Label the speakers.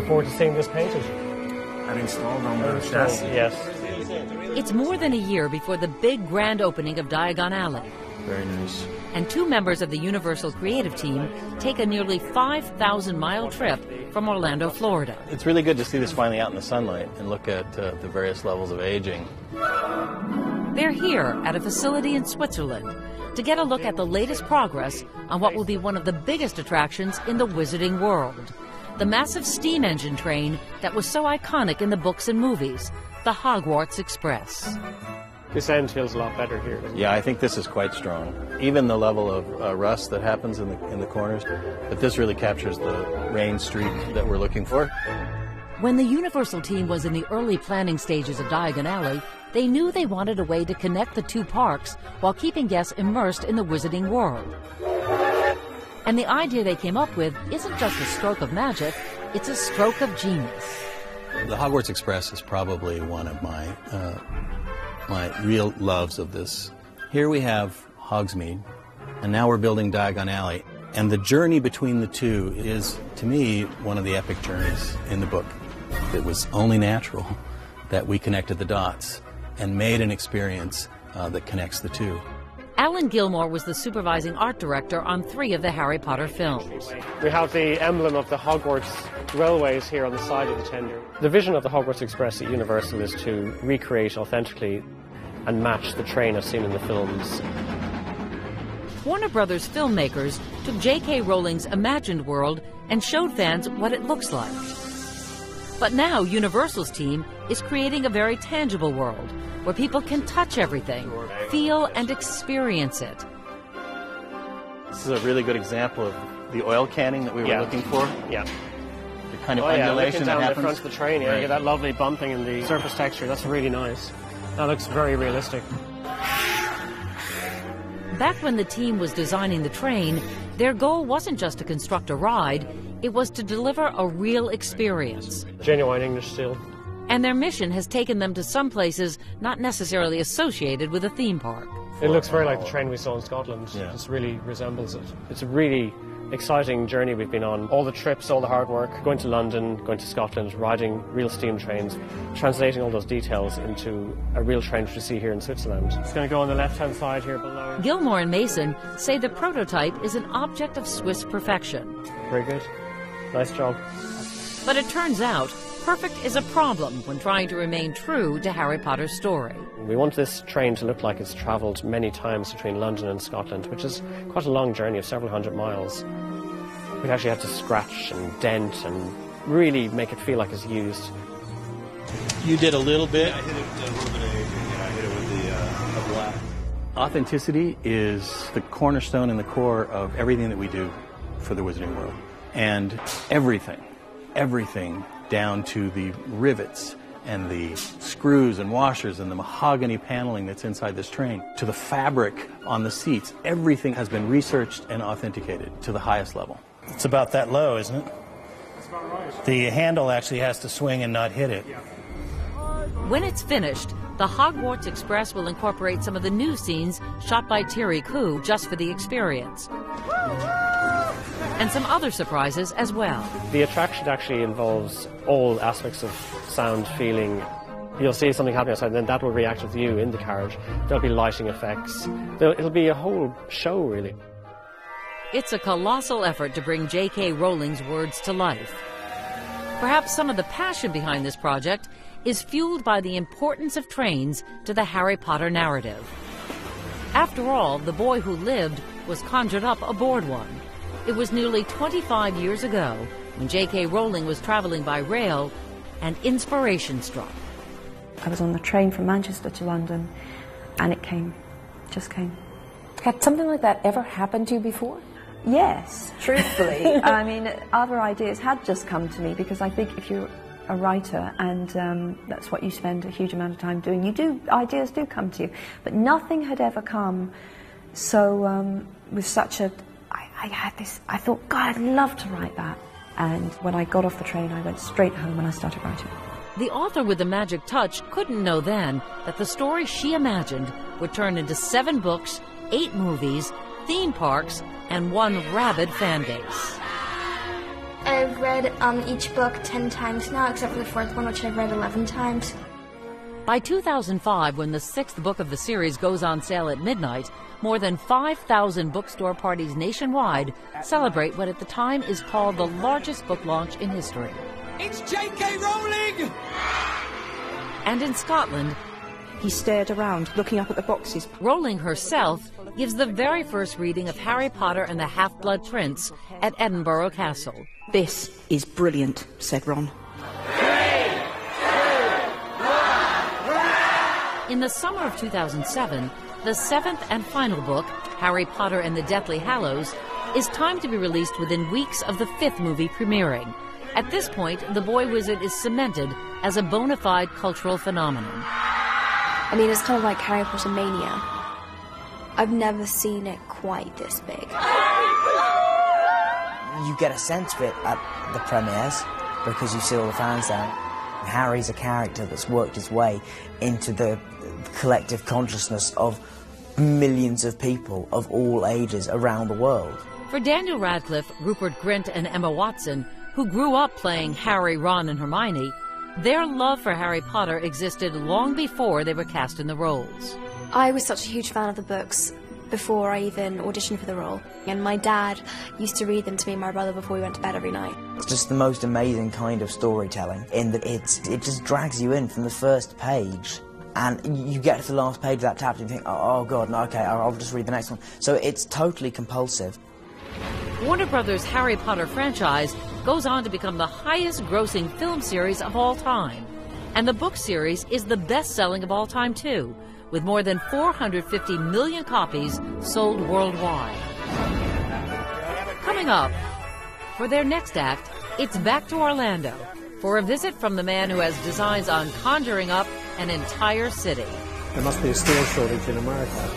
Speaker 1: looking forward to seeing this painted.
Speaker 2: And installed on the chassis.
Speaker 1: Yes.
Speaker 3: It's more than a year before the big grand opening of Diagon Alley.
Speaker 2: Very nice.
Speaker 3: And two members of the Universal creative team take a nearly 5,000-mile trip from Orlando, Florida.
Speaker 4: It's really good to see this finally out in the sunlight and look at the various levels of aging.
Speaker 3: They're here at a facility in Switzerland to get a look at the latest progress on what will be one of the biggest attractions in the Wizarding world. The massive steam engine train that was so iconic in the books and movies, the Hogwarts Express.
Speaker 1: This end feels a lot better here.
Speaker 4: Yeah, I think this is quite strong. Even the level of rust that happens in the corners, but this really captures the rain streak that we're looking for.
Speaker 3: When the Universal team was in the early planning stages of Diagon Alley, they knew they wanted a way to connect the two parks while keeping guests immersed in the Wizarding world. And the idea they came up with isn't just a stroke of magic, it's a stroke of genius.
Speaker 4: The Hogwarts Express is probably one of my real loves of this. Here we have Hogsmeade, and now we're building Diagon Alley. And the journey between the two is, to me, one of the epic journeys in the book. It was only natural that we connected the dots and made an experience that connects the two.
Speaker 3: Alan Gilmore was the supervising art director on 3 of the Harry Potter films.
Speaker 1: We have the emblem of the Hogwarts railways here on the side of the tender. The vision of the Hogwarts Express at Universal is to recreate authentically and match the train as seen in the films.
Speaker 3: Warner Brothers filmmakers took J.K. Rowling's imagined world and showed fans what it looks like. But now Universal's team is creating a very tangible world where people can touch everything, feel and experience it.
Speaker 4: This is a really good example of the oil canning that we were looking for.
Speaker 1: Yeah.
Speaker 4: The kind of undulation that happens.
Speaker 1: Down the front of the train, you get that lovely bumping in the surface texture. That's really nice. That looks very realistic.
Speaker 3: Back when the team was designing the train, their goal wasn't just to construct a ride, it was to deliver a real experience.
Speaker 1: Genuine English steel.
Speaker 3: And their mission has taken them to some places not necessarily associated with a theme park.
Speaker 1: It looks very like the train we saw in Scotland. Yeah. It just really resembles it. It's a really exciting journey we've been on. All the trips, all the hard work, going to London, going to Scotland, riding real steam trains, translating all those details into a real train which you see here in Switzerland. It's going to go on the left-hand side here below.
Speaker 3: Gilmore and Mason say the prototype is an object of Swiss perfection.
Speaker 1: Very good. Nice job.
Speaker 3: But it turns out, perfect is a problem when trying to remain true to Harry Potter's story.
Speaker 1: We want this train to look like it's travelled many times between London and Scotland, which is quite a long journey of several hundred miles. We actually had to scratch and dent and really make it feel like it's used.
Speaker 4: You did a little bit?
Speaker 2: Yeah, I hit it a little bit of aging. Yeah, I hit it with the black.
Speaker 4: Authenticity is the cornerstone and the core of everything that we do for the Wizarding world. And everything down to the rivets and the screws and washers and the mahogany paneling that's inside this train, to the fabric on the seats, everything has been researched and authenticated to the highest level.
Speaker 5: It's about that low, isn't it?
Speaker 1: That's about right.
Speaker 5: The handle actually has to swing and not hit it.
Speaker 1: Yeah.
Speaker 3: When it's finished, the Hogwarts Express will incorporate some of the new scenes shot by Thierry Koo just for the experience. And some other surprises as well. The
Speaker 1: attraction actually involves all aspects of sound, feeling. You'll see something happening outside, and then that will react with you in the carriage. There'll be lighting effects. It'll be a whole show, really.
Speaker 3: It's a colossal effort to bring J.K. Rowling's words to life. Perhaps some of the passion behind this project is fueled by the importance of trains to the Harry Potter narrative. After all, the boy who lived was conjured up aboard one. It was nearly 25 years ago when J.K. Rowling was traveling by rail and inspiration struck.
Speaker 6: I was on the train from Manchester to London and it came, just came.
Speaker 7: Had something like that ever happened to you before?
Speaker 6: Yes, truthfully. I mean, other ideas had just come to me because I think if you're a writer and that's what you spend a huge amount of time doing, ideas do come to you. But nothing had ever come so with such a... I thought, God, I'd love to write that. And when I got off the train, I went straight home and I started writing.
Speaker 3: The author with the magic touch couldn't know then that the story she imagined would turn into 7 books, 8 movies, theme parks, and 1 rabid fan base.
Speaker 8: I've read each book 10 times now, except for the fourth one, which I've read 11 times.
Speaker 3: By 2005, when the 6th book of the series goes on sale at midnight, more than 5,000 bookstore parties nationwide celebrate what at the time is called the largest book launch in history.
Speaker 9: It's J.K. Rowling!
Speaker 3: And in Scotland,
Speaker 10: he stared around, looking up at the boxes.
Speaker 3: Rowling herself gives the very first reading of Harry Potter and the Half-Blood Prince at Edinburgh Castle.
Speaker 10: "This is brilliant," said Ron.
Speaker 3: In the summer of 2007, the 7th and final book, Harry Potter and the Deathly Hallows, is timed to be released within weeks of the 5th movie premiering. At this point, the boy wizard is cemented as a bona fide cultural phenomenon.
Speaker 8: I mean, it's kind of like Harry Potter mania. I've never seen it quite this big.
Speaker 11: You get a sense of it at the premieres because you see all the fans there. Harry's a character that's worked his way into the collective consciousness of millions of people of all ages around the world.
Speaker 3: For Daniel Radcliffe, Rupert Grint, and Emma Watson, who grew up playing Harry, Ron, and Hermione, their love for Harry Potter existed long before they were cast in the roles.
Speaker 8: I was such a huge fan of the books before I even auditioned for the role. And my dad used to read them to me and my brother before we went to bed every night.
Speaker 11: It's just the most amazing kind of storytelling in that it just drags you in from the first page. And you get to the last page of that chapter and you think, oh God, no, okay, I'll just read the next one. So it's totally compulsive.
Speaker 3: Warner Brothers' Harry Potter franchise goes on to become the highest-grossing film series of all time. And the book series is the best-selling of all time, too, with more than 450 million copies sold worldwide. Coming up, for their next act, it's back to Orlando for a visit from the man who has designs on conjuring up an entire city.
Speaker 12: There must be a steel shortage in America.